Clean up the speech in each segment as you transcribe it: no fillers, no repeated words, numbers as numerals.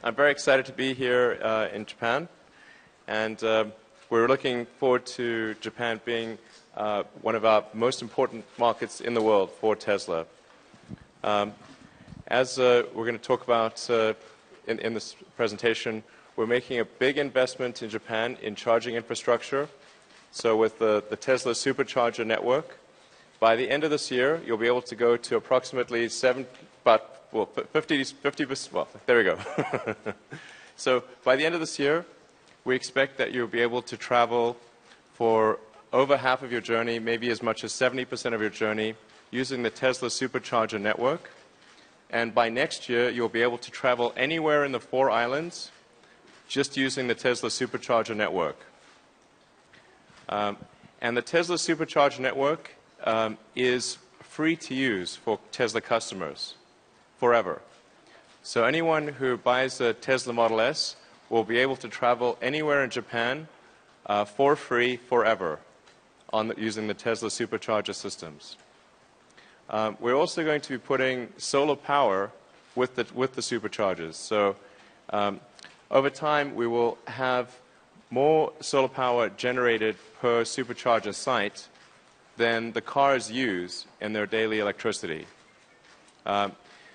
I'm very excited to be here in Japan, and we're looking forward to Japan being one of our most important markets in the world for Tesla. As we're going to talk about in this presentation, we're making a big investment in Japan in charging infrastructure. So with the Tesla supercharger network, by the end of this year, you'll be able to go to approximately 50, well, there we go. So by the end of this year, we expect that you'll be able to travel for over half of your journey, maybe as much as 70% of your journey, using the Tesla supercharger network. And by next year, you'll be able to travel anywhere in the 4 islands just using the Tesla supercharger network. And the Tesla supercharger network is free to use for Tesla customers forever. So anyone who buys a Tesla Model S will be able to travel anywhere in Japan for free forever using the Tesla supercharger systems. We're also going to be putting solar power with the superchargers. So over time, we will have more solar power generated per supercharger site than the cars use in their daily electricity.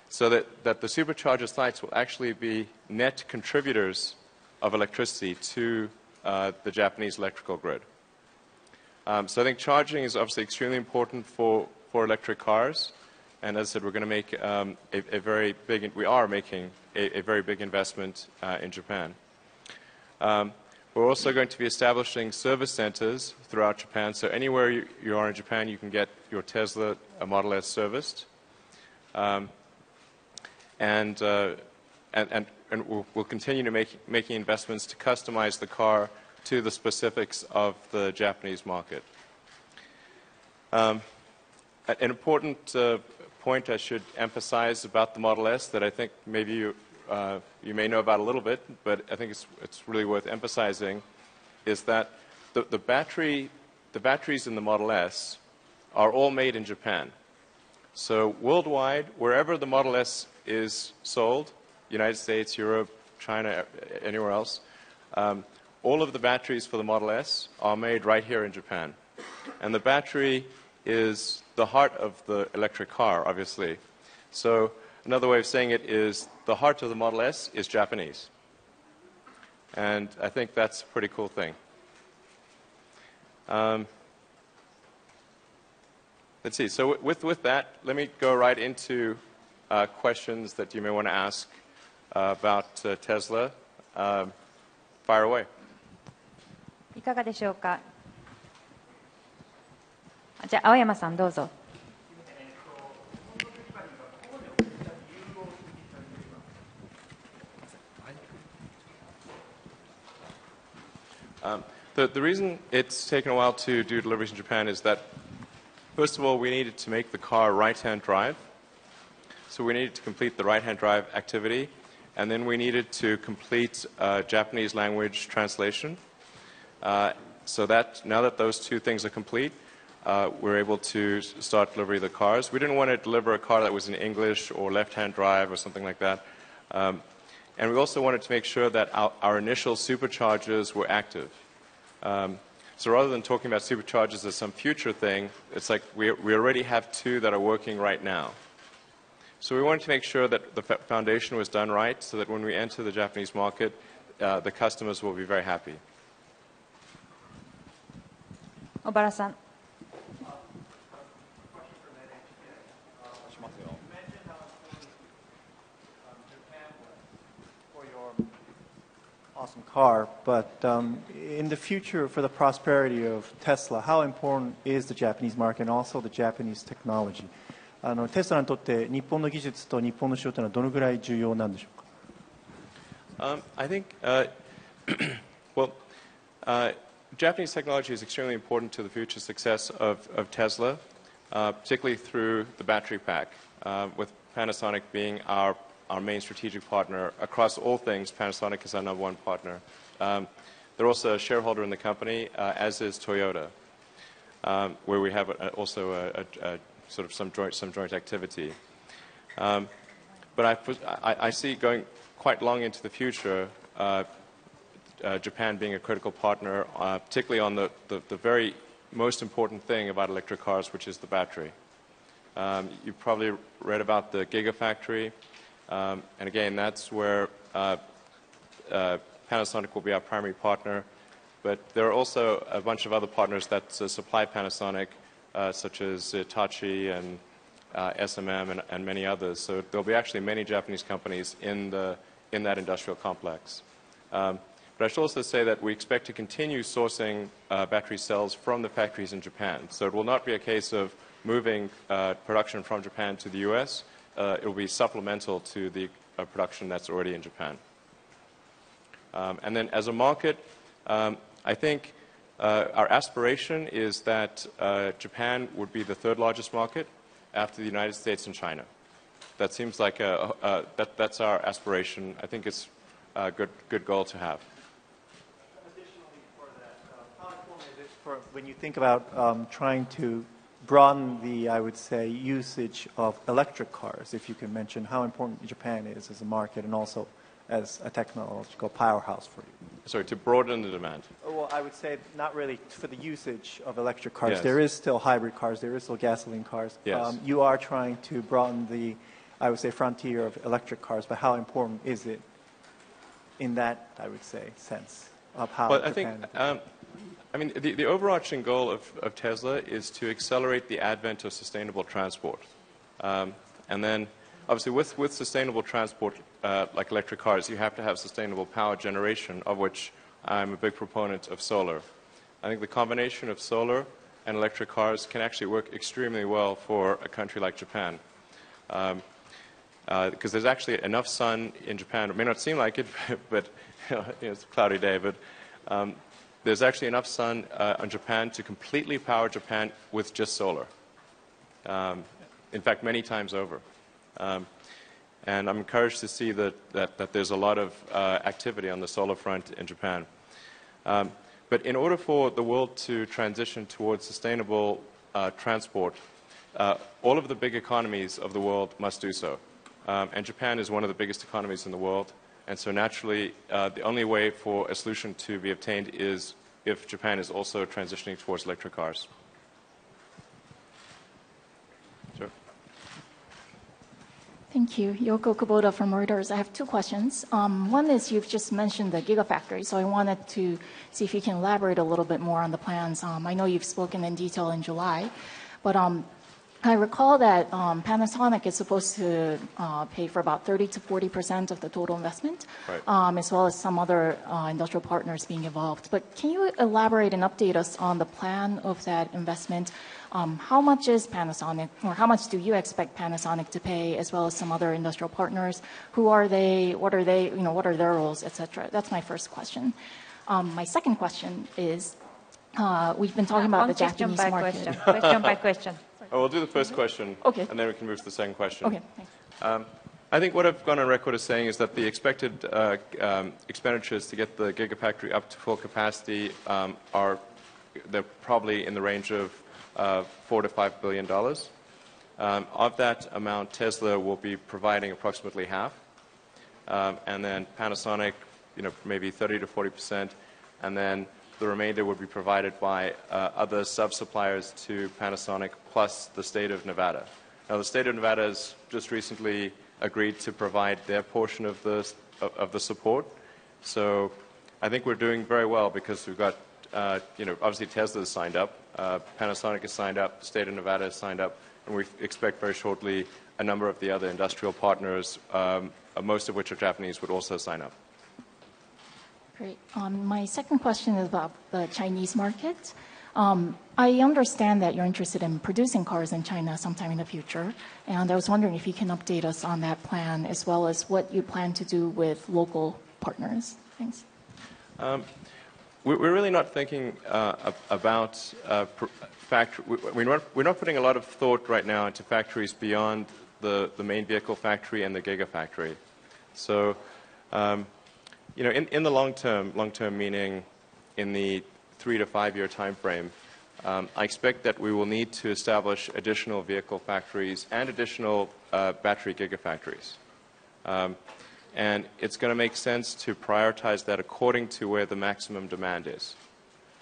So that the supercharger sites will actually be net contributors of electricity to the Japanese electrical grid. So I think charging is obviously extremely important for electric cars. And as I said, we're going to make we are making a very big investment in Japan. We're also going to be establishing service centers throughout Japan. So anywhere you are in Japan, you can get your Tesla Model S serviced. And we'll continue to making investments to customize the car to the specifics of the Japanese market. An important point I should emphasize about the Model S that I think maybe you may know about a little bit, but I think it's really worth emphasizing, is that the batteries in the Model S are all made in Japan. So worldwide, wherever the Model S is sold, United States, Europe, China, anywhere else, all of the batteries for the Model S are made right here in Japan. And the battery is the heart of the electric car, obviously. So another way of saying it is the heart of the Model S is Japanese. And I think that's a pretty cool thing. Let's see. So with that, let me go right into questions that you may want to ask about Tesla. Fire away. いかがでしょうか。じゃあ青山さんどうぞ。The reason it's taken a while to do deliveries in Japan is that, first of all, we needed to make the car right-hand drive. So we needed to complete the right-hand drive activity, and then we needed to complete Japanese language translation. So that now that those two things are complete, we're able to start delivery of the cars. We didn't want to deliver a car that was in English or left-hand drive or something like that. And we also wanted to make sure that our initial superchargers were active. So rather than talking about superchargers as some future thing, it's like we already have 2 that are working right now. So we wanted to make sure that the foundation was done right so that when we enter the Japanese market, the customers will be very happy. 小原さん。Awesome car, but in the future, for the prosperity of Tesla, how important is the Japanese market and also the Japanese technology? テスラにとって日本の技術と日本の市場というのはどのぐらい重要なんでしょうか。I think, well, Japanese technology is extremely important to the future success of Tesla, particularly through the battery pack, with Panasonic being our main strategic partner. Across all things, Panasonic is our #1 partner. They're also a shareholder in the company, as is Toyota, where we have also a some joint activity. But I see going quite long into the future, Japan being a critical partner, particularly on the very most important thing about electric cars, which is the battery. You've probably read about the Gigafactory, and again, that's where Panasonic will be our primary partner, but there are also a bunch of other partners that supply Panasonic, such as Hitachi and SMM and many others. So there'll be actually many Japanese companies in that industrial complex. But I should also say that we expect to continue sourcing battery cells from the factories in Japan. So it will not be a case of moving production from Japan to the US. It will be supplemental to the production that's already in Japan. And then as a market, I think our aspiration is that Japan would be the third largest market after the United States and China. That seems like that's our aspiration. I think it's a good goal to have. Additionally, for that, how important is it for when you think about trying to broaden the, I would say, usage of electric cars, if you can mention how important Japan is as a market and also as a technological powerhouse for you? Sorry, to broaden the demand. Well, I would say not really for the usage of electric cars. Yes. There is still hybrid cars. There is still gasoline cars. Yes. You are trying to broaden the, I would say, frontier of electric cars, but how important is it in that, I would say, sense of how Well, Japan... I mean, the overarching goal of Tesla is to accelerate the advent of sustainable transport. And then, obviously, with sustainable transport, like electric cars, you have to have sustainable power generation, of which I'm a big proponent of solar. I think the combination of solar and electric cars can actually work extremely well for a country like Japan. Because there's actually enough sun in Japan. It may not seem like it, but it's a cloudy day, but there's actually enough sun in Japan to completely power Japan with just solar. In fact, many times over. And I'm encouraged to see that there's a lot of activity on the solar front in Japan. But in order for the world to transition towards sustainable transport, all of the big economies of the world must do so. And Japan is one of the biggest economies in the world. And so naturally, the only way for a solution to be obtained is if Japan is also transitioning towards electric cars. Sure. Thank you. Yoko Kubota from Reuters. I have two questions. One is you've just mentioned the Gigafactory, so I wanted to see if you can elaborate a little bit more on the plans. I know you've spoken in detail in July, but I recall that Panasonic is supposed to pay for about 30 to 40% of the total investment, right. As well as some other industrial partners being involved. But can you elaborate and update us on the plan of that investment? How much is Panasonic, or how much do you expect Panasonic to pay, as well as some other industrial partners? Who are they? What are they? What are their roles, etc.? That's my first question. My second question is, we've been talking about the Japanese market. Question by question. Oh, we'll do the first question, okay, and then we can move to the second question. Okay, thanks. I think what I've gone on record as saying is that the expected expenditures to get the Gigafactory up to full capacity they're probably in the range of $4 to $5 billion. Of that amount, Tesla will be providing approximately half, and then Panasonic, maybe 30 to 40%, and then the remainder would be provided by other sub-suppliers to Panasonic, plus the state of Nevada. Now, the state of Nevada has just recently agreed to provide their portion of the support. So I think we're doing very well because we've got, obviously Tesla is signed up, Panasonic is signed up, the state of Nevada is signed up, and we expect very shortly a number of the other industrial partners, most of which are Japanese, would also sign up. Great. My second question is about the Chinese market. I understand that you're interested in producing cars in China sometime in the future, and I was wondering if you can update us on that plan, as well as what you plan to do with local partners. Thanks. We're really not thinking about factory. We're not putting a lot of thought right now into factories beyond the main vehicle factory and the Gigafactory. So, in the long term meaning in the 3 to 5 year time frame, I expect that we will need to establish additional vehicle factories and additional battery Gigafactories. And it's going to make sense to prioritize that according to where the maximum demand is,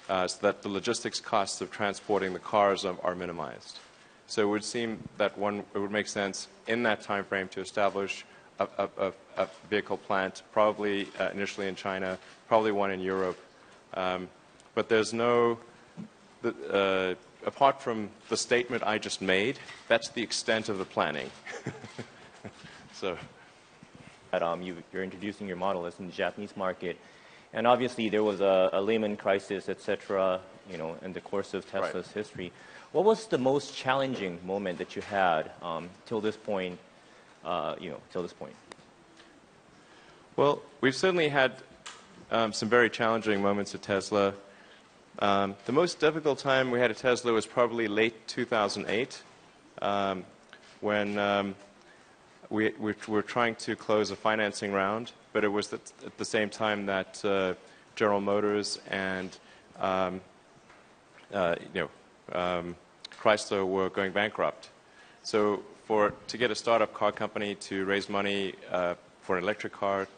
so that the logistics costs of transporting the cars are minimized. So it would seem that it would make sense in that time frame to establish a vehicle plant, probably initially in China, probably one in Europe. But there's no, apart from the statement I just made, that's the extent of the planning. So. You're introducing your Model S in the Japanese market, and obviously there was a Lehman crisis, etc. In the course of Tesla's history. What was the most challenging moment that you had till this point? Till this point. Well, we've certainly had some very challenging moments at Tesla. The most difficult time we had at Tesla was probably late 2008, when we were trying to close a financing round, but it was at the same time that General Motors and Chrysler were going bankrupt. So to get a startup car company to raise money for an electric car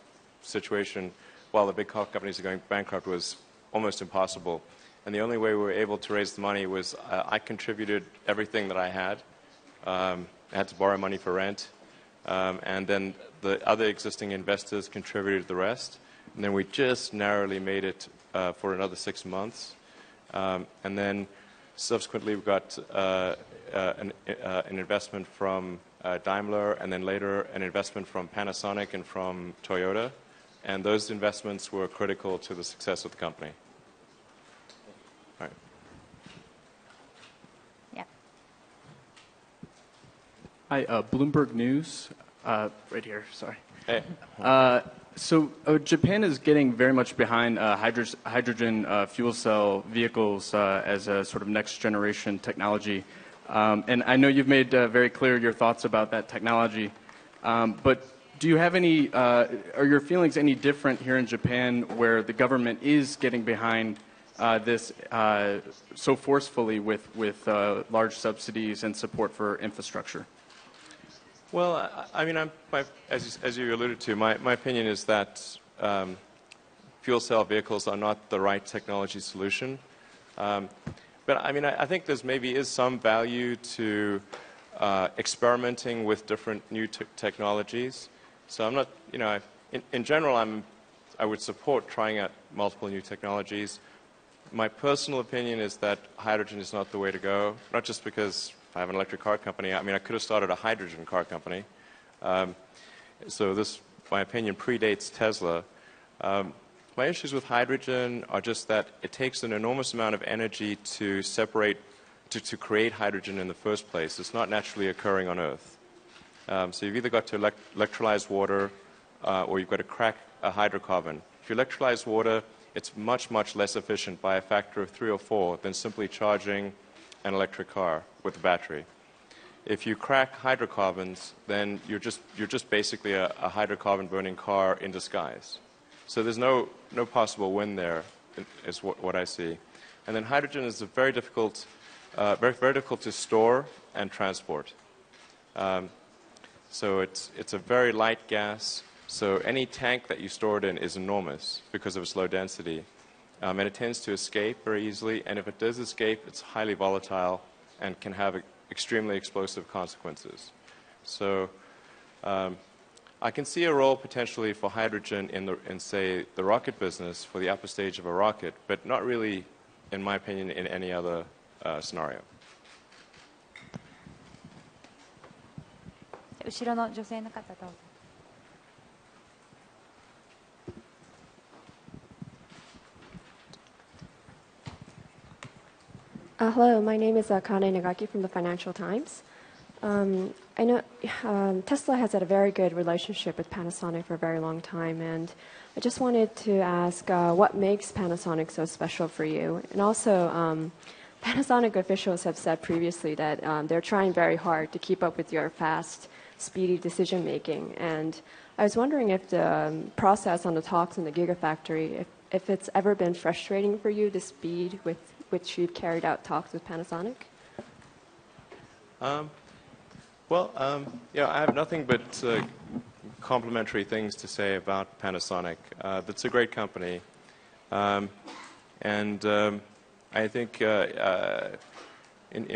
situation while the big car companies are going bankrupt was almost impossible. And the only way we were able to raise the money was I contributed everything that I had. I had to borrow money for rent. And then the other existing investors contributed the rest. And then we just narrowly made it for another 6 months. And then subsequently we got an investment from Daimler, and then later an investment from Panasonic and from Toyota. And those investments were critical to the success of the company. All right. Yeah. Hi, Bloomberg News, right here, sorry. Hey. So Japan is getting very much behind hydrogen fuel cell vehicles as a sort of next generation technology. And I know you've made very clear your thoughts about that technology. But do you have any, are your feelings any different here in Japan where the government is getting behind this so forcefully with large subsidies and support for infrastructure? Well, I mean, as you alluded to, my opinion is that fuel cell vehicles are not the right technology solution. But I mean, I think there's maybe is some value to experimenting with different new technologies. So I'm not, in general, I would support trying out multiple new technologies. My personal opinion is that hydrogen is not the way to go, not just because I have an electric car company. I mean, I could have started a hydrogen car company. So this, my opinion, predates Tesla. My issues with hydrogen are just that it takes an enormous amount of energy to separate, to create hydrogen in the first place. It's not naturally occurring on Earth. So you've either got to electrolyze water or you've got to crack a hydrocarbon. If you electrolyze water, it's much, much less efficient by a factor of 3 or 4 than simply charging an electric car with a battery. If you crack hydrocarbons, then you're just basically a hydrocarbon burning car in disguise. So there's no possible win there, is what I see. And then hydrogen is very difficult to store and transport. So it's a very light gas. So any tank that you store it in is enormous because of its low density. And it tends to escape very easily. And if it does escape, it's highly volatile and can have extremely explosive consequences. So I can see a role potentially for hydrogen in say, the rocket business for the upper stage of a rocket, but not really, in my opinion, in any other scenario. 後ろの女性の方どうぞ。Hello, my name is Kane Nagaki from the Financial Times. I know Tesla has had a very good relationship with Panasonic for a very long time, and I just wanted to ask what makes Panasonic so special for you? And also, Panasonic officials have said previously that they're trying very hard to keep up with your fast, speedy decision making. And I was wondering if the process on the talks in the Gigafactory, if it's ever been frustrating for you, the speed with which you've carried out talks with Panasonic? I have nothing but complimentary things to say about Panasonic. It's a great company. And I think in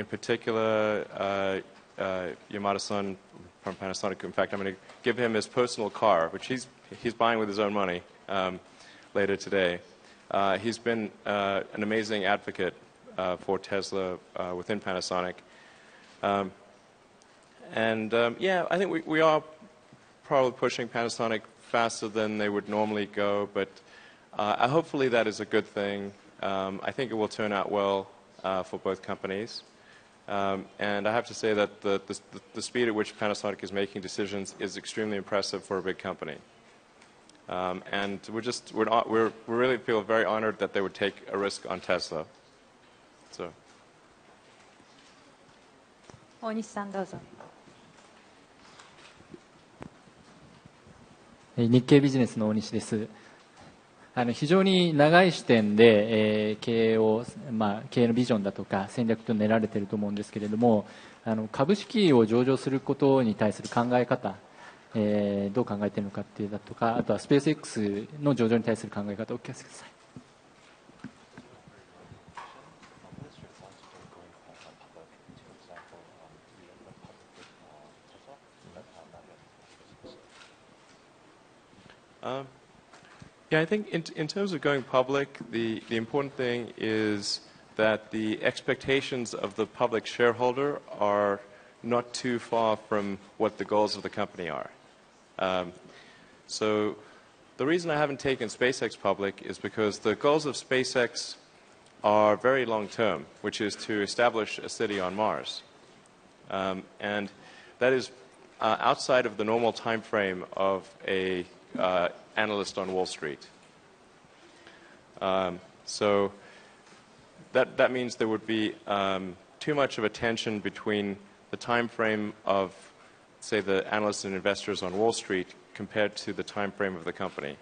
particular, Yamada-san from Panasonic, in fact, I'm going to give him his personal car, which he's buying with his own money later today. He's been an amazing advocate for Tesla within Panasonic. Yeah, I think we are probably pushing Panasonic faster than they would normally go, but hopefully that is a good thing. I think it will turn out well for both companies. And I have to say that the speed at which Panasonic is making decisions is extremely impressive for a big company. And we really feel very honored that they would take a risk on Tesla. So. 大西さんどうぞ。日経ビジネスの大西です。非常に長い視点で、経営のビジョンだとか戦略と練られていると思うんですけれども、株式を上場することに対する考え方、どう考えているのかっていうだとか、あとはスペース X の上場に対する考え方をお聞かせください。Yeah, I think in terms of going public, the important thing is that the expectations of the public shareholder are not too far from what the goals of the company are. So the reason I haven't taken SpaceX public is because the goals of SpaceX are very long-term, which is to establish a city on Mars. And that is outside of the normal time frame of a analyst on Wall Street. So that means there would be too much of a tension between the time frame of, say, the analysts and investors on Wall Street compared to the time frame of the company.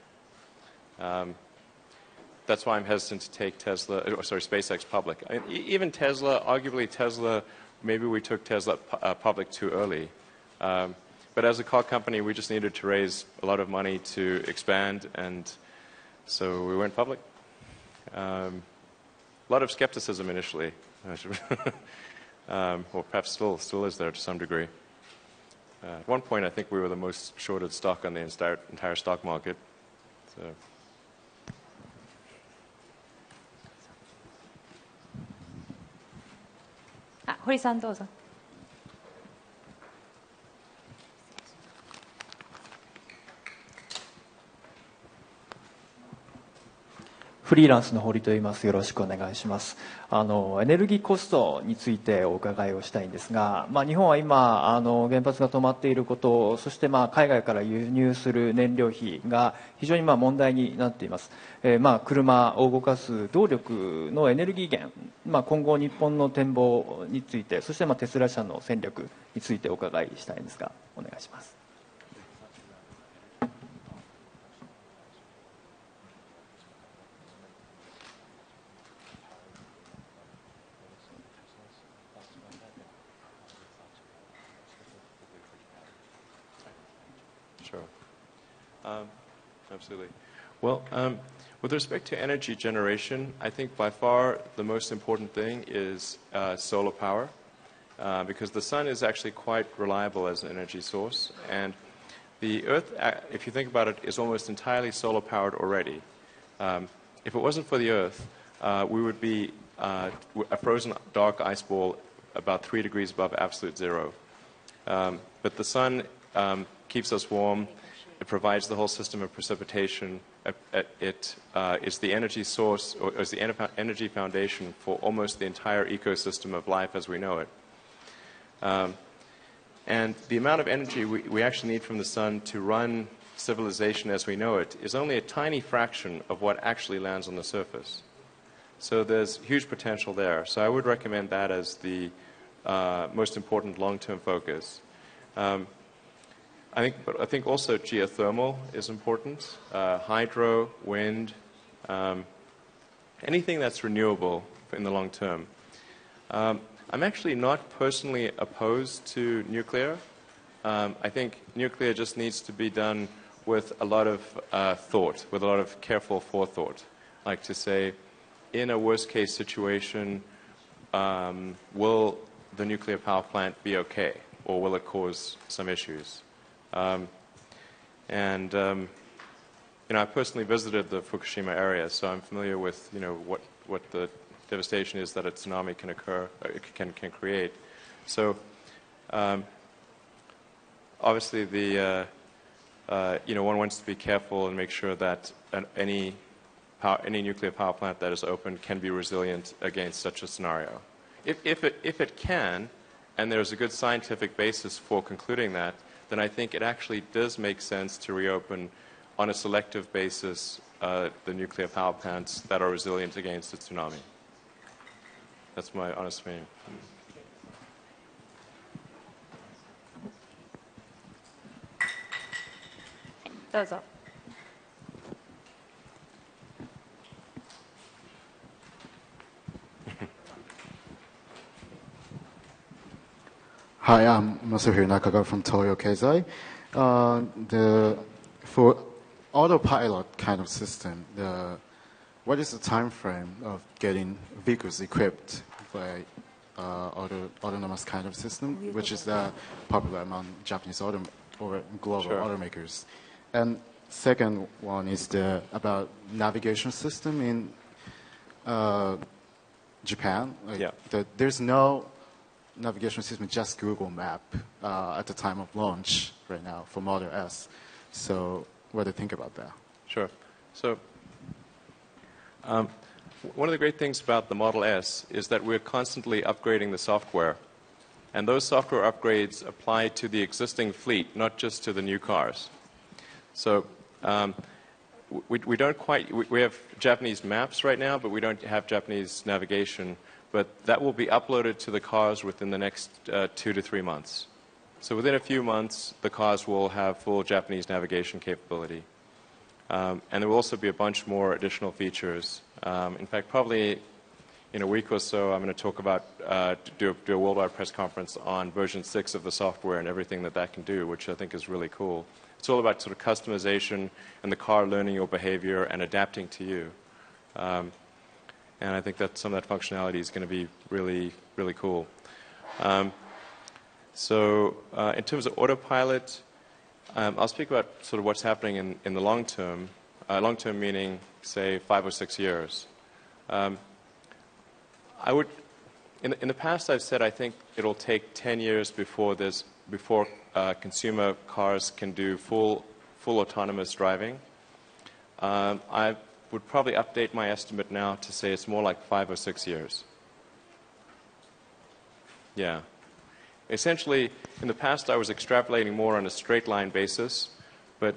That's why I'm hesitant to take SpaceX public. I mean, even Tesla, arguably Tesla, maybe we took Tesla public too early. But as a car company, we just needed to raise a lot of money to expand, and so we went public. A lot of skepticism initially, or perhaps still is there to some degree. At one point, I think we were the most shorted stock on the entire stock market. So. 堀さんどうぞ。フリーランスの堀と言います。よろしくお願いします。エネルギーコストについてお伺いをしたいんですが、日本は今原発が止まっていること、そして海外から輸入する燃料費が非常に問題になっています。車を動かす動力のエネルギー源、今後日本の展望について、そしてテスラ社の戦略についてお伺いしたいんですが、お願いします。Absolutely. Well, with respect to energy generation, I think by far the most important thing is solar power, because the sun is actually quite reliable as an energy source, and the Earth, if you think about it, is almost entirely solar powered already. If it wasn't for the Earth, we would be a frozen dark ice ball about 3 degrees above absolute zero. But the sun keeps us warm. It provides the whole system of precipitation. It is the energy source, or is the energy foundation for almost the entire ecosystem of life as we know it. And the amount of energy we actually need from the sun to run civilization as we know it is only a tiny fraction of what actually lands on the surface. So there's huge potential there. So I would recommend that as the most important long-term focus. I think also geothermal is important, hydro, wind, anything that's renewable in the long term. I'm actually not personally opposed to nuclear. I think nuclear just needs to be done with a lot of thought, with a lot of careful forethought. Like to say, in a worst-case situation, will the nuclear power plant be okay, or will it cause some issues? I personally visited the Fukushima area, so I'm familiar with what the devastation is that a tsunami can occur, can create. So obviously one wants to be careful and make sure that any nuclear power plant that is open can be resilient against such a scenario. If it can, and there's a good scientific basis for concluding that, then I think it actually does make sense to reopen on a selective basis the nuclear power plants that are resilient against a tsunami. That's my honest opinion. どうぞ。Hi, I'm Masahiro Nakagawa from Toyo Keizai. For autopilot kind of system, what is the time frame of getting vehicles equipped by autonomous kind of system, which is popular among Japanese or global automakers? And second one is about navigation system in Japan. There's no navigation system, just Google Map at the time of launch right now for Model S. So what do you think about that? Sure. So one of the great things about the Model S is that we're constantly upgrading the software. And those software upgrades apply to the existing fleet, not just to the new cars. So we don't quite, we have Japanese maps right now, but we don't have Japanese navigation. But that will be uploaded to the cars within the next 2 to 3 months. So within a few months, the cars will have full Japanese navigation capability. And there will also be a bunch more additional features. In fact, probably in a week or so, I'm going to talk about, do a worldwide press conference on version 6 of the software and everything that can do, which I think is really cool. It's all about sort of customization and the car learning your behavior and adapting to you. And I think that some of that functionality is going to be really, really cool. So in terms of autopilot, I'll speak about sort of what's happening in the long term. Long term meaning, say, 5 or 6 years. I would, in the past, I've said I think it'll take 10 years before consumer cars can do full autonomous driving. I would probably update my estimate now to say it's more like 5 or 6 years. Yeah. Essentially, in the past, I was extrapolating more on a straight line basis, but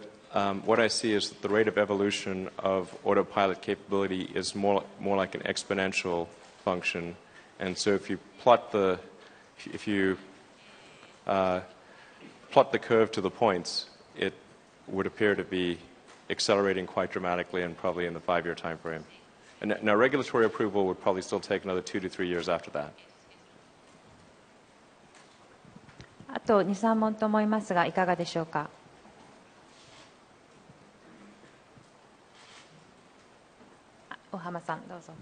what I see is that the rate of evolution of autopilot capability is more like an exponential function. And so if you plot the curve to the points, it would appear to be accelerating quite dramatically and probably in the 5-year time frame. And now regulatory approval would probably still take another 2 to 3 years after that. あと2、3問と思いますが、いかがでしょうか。小浜さん、どうぞ。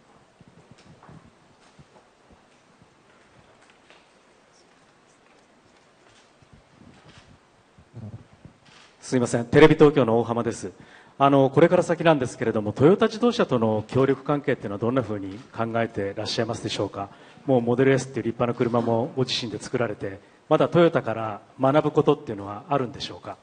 すみません、テレビ東京の大浜です。これから先なんですけれども、トヨタ自動車との協力関係っていうのはどんなふうに考えていらっしゃいますでしょうか。もうモデル S っていう立派な車もご自身で作られて、まだトヨタから学ぶことっていうのはあるんでしょうか。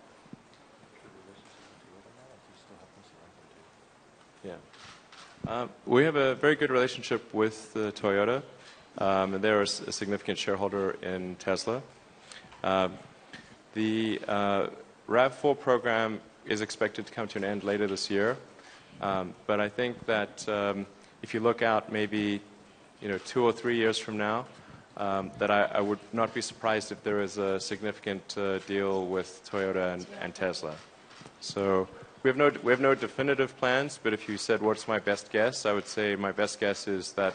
We have a very good relationship with Toyota, and they're a significant shareholder in Tesla. The RAV4 program is expected to come to an end later this year, but I think that if you look out maybe 2 or 3 years from now, that I would not be surprised if there is a significant deal with Toyota and Tesla. So we have no definitive plans, but if you said what's my best guess, I would say my best guess is that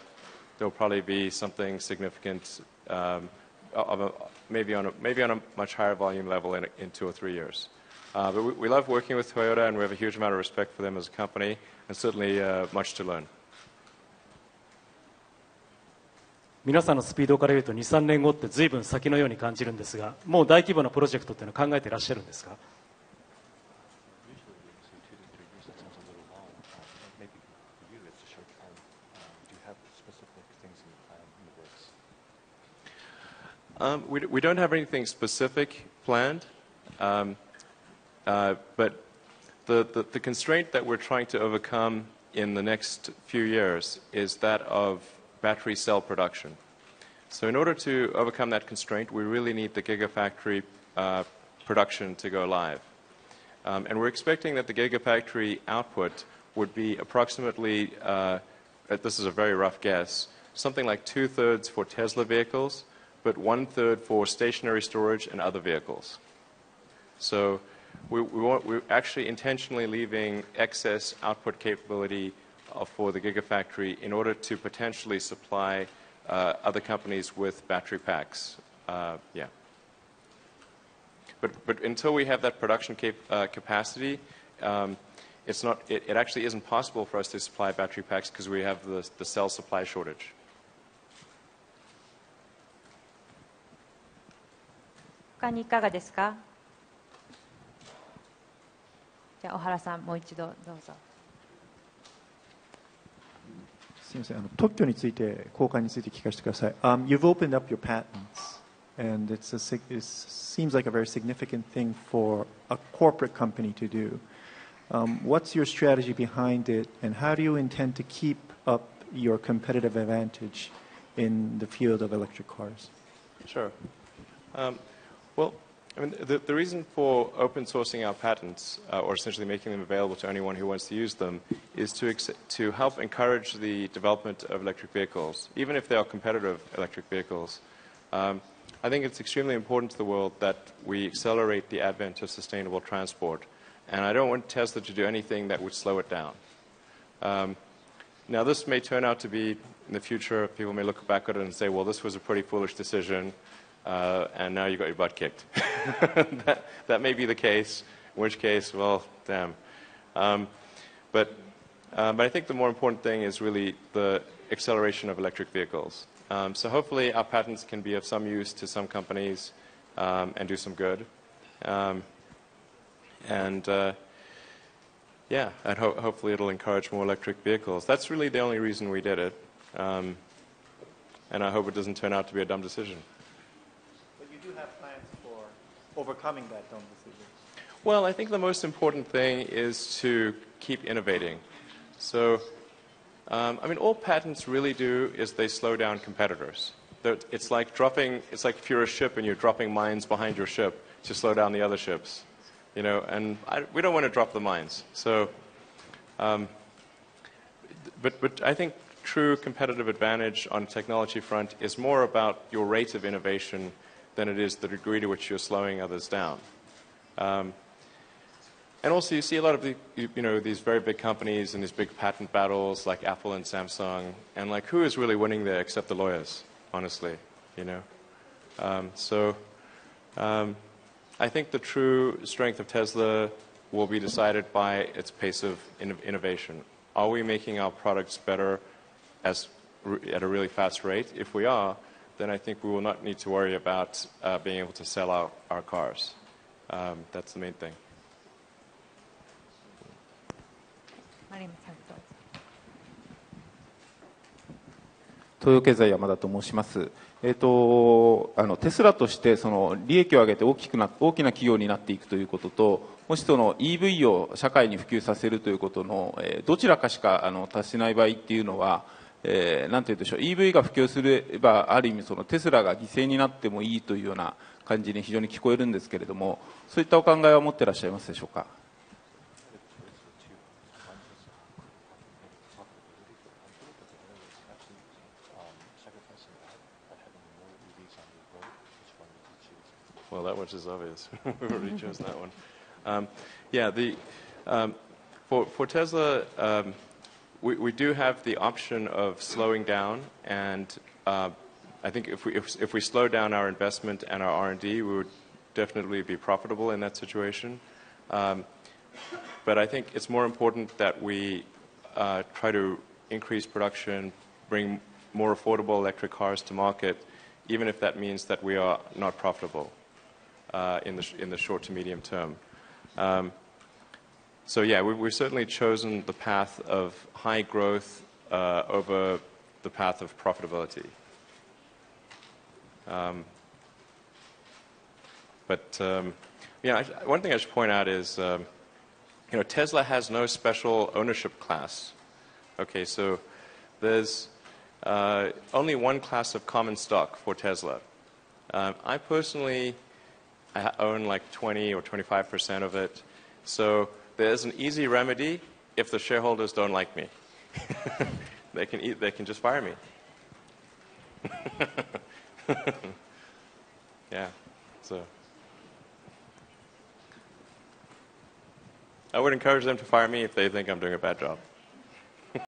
there'll probably be something significant of maybe on a much higher volume level in 2 or 3 years. But we love working with Toyota, and we have a huge amount of respect for them as a company, and certainly much to learn. 皆さんのスピードから言うと2、3年後って随分先のように感じるんですが、もう大規模なプロジェクトっていうのは考えていらっしゃるんですか？ We don't have anything specific planned, but the constraint that we're trying to overcome in the next few years is that of battery cell production. So in order to overcome that constraint, we really need the Gigafactory production to go live. And we're expecting that the Gigafactory output would be approximately, this is a very rough guess, something like 2/3 for Tesla vehicles, but 1/3 for stationary storage and other vehicles. So we're actually intentionally leaving excess output capability for the Gigafactory in order to potentially supply other companies with battery packs. Yeah. But until we have that production capacity, it actually isn't possible for us to supply battery packs because we have the cell supply shortage. 他にいかがですか？じゃあ小原さんもう一度どうぞ。すみません、特許について、交換について聞かせてください。You've opened up your patents, and it seems like a very significant thing for a corporate company to do. What's your strategy behind it, and how do you intend to keep up your competitive advantage in the field of electric cars? Sure. Well, I mean, the reason for open sourcing our patents, or essentially making them available to anyone who wants to use them, is to help encourage the development of electric vehicles, even if they are competitive electric vehicles. I think it's extremely important to the world that we accelerate the advent of sustainable transport, and I don't want Tesla to do anything that would slow it down. Now, this may turn out to be, in the future, people may look back at it and say, well, this was a pretty foolish decision, and now you got your butt kicked. that may be the case, in which case, well, damn. But I think the more important thing is really the acceleration of electric vehicles. So hopefully our patents can be of some use to some companies and do some good. Yeah, and hopefully it'll encourage more electric vehicles. That's really the only reason we did it. And I hope it doesn't turn out to be a dumb decision. Do have plans for overcoming that dumb decision? Well, I think the most important thing is to keep innovating. So, I mean, all patents really do is they slow down competitors. It's like if you're a ship and you're dropping mines behind your ship to slow down the other ships, you know. And we don't want to drop the mines. So, but I think true competitive advantage on technology front is more about your rate of innovation than it is the degree to which you're slowing others down. And also, you see a lot of these very big companies and these big patent battles like Apple and Samsung, and like who is really winning there except the lawyers, honestly, you know. So I think the true strength of Tesla will be decided by its pace of innovation. Are we making our products better at a really fast rate? If we are, then I think we will not need to worry about being able to sell out our cars. That's the main thing. 東洋経済山田と申します。テスラとしてその利益を上げて大きな企業になっていくということと、もしその EV を社会に普及させるということの、どちらかしか達しない場合っていうのは、なんて言うでしょう、 EV が普及すればある意味そのテスラが犠牲になってもいいというような感じに非常に聞こえるんですけれども、そういったお考えは持っていらっしゃいますでしょうか。Well, that much is obvious. We already chose that one. Yeah, for Tesla, we do have the option of slowing down and I think if we slow down our investment and our R&D, we would definitely be profitable in that situation. But I think it's more important that we try to increase production, bring more affordable electric cars to market, even if that means that we are not profitable in the short to medium term. So yeah, we've certainly chosen the path of high growth over the path of profitability. Yeah, one thing I should point out is, Tesla has no special ownership class. Okay, so there's only one class of common stock for Tesla. I personally own like 20 or 25% of it, so there's an easy remedy if the shareholders don't like me. They can just fire me. Yeah, so I would encourage them to fire me if they think I'm doing a bad job.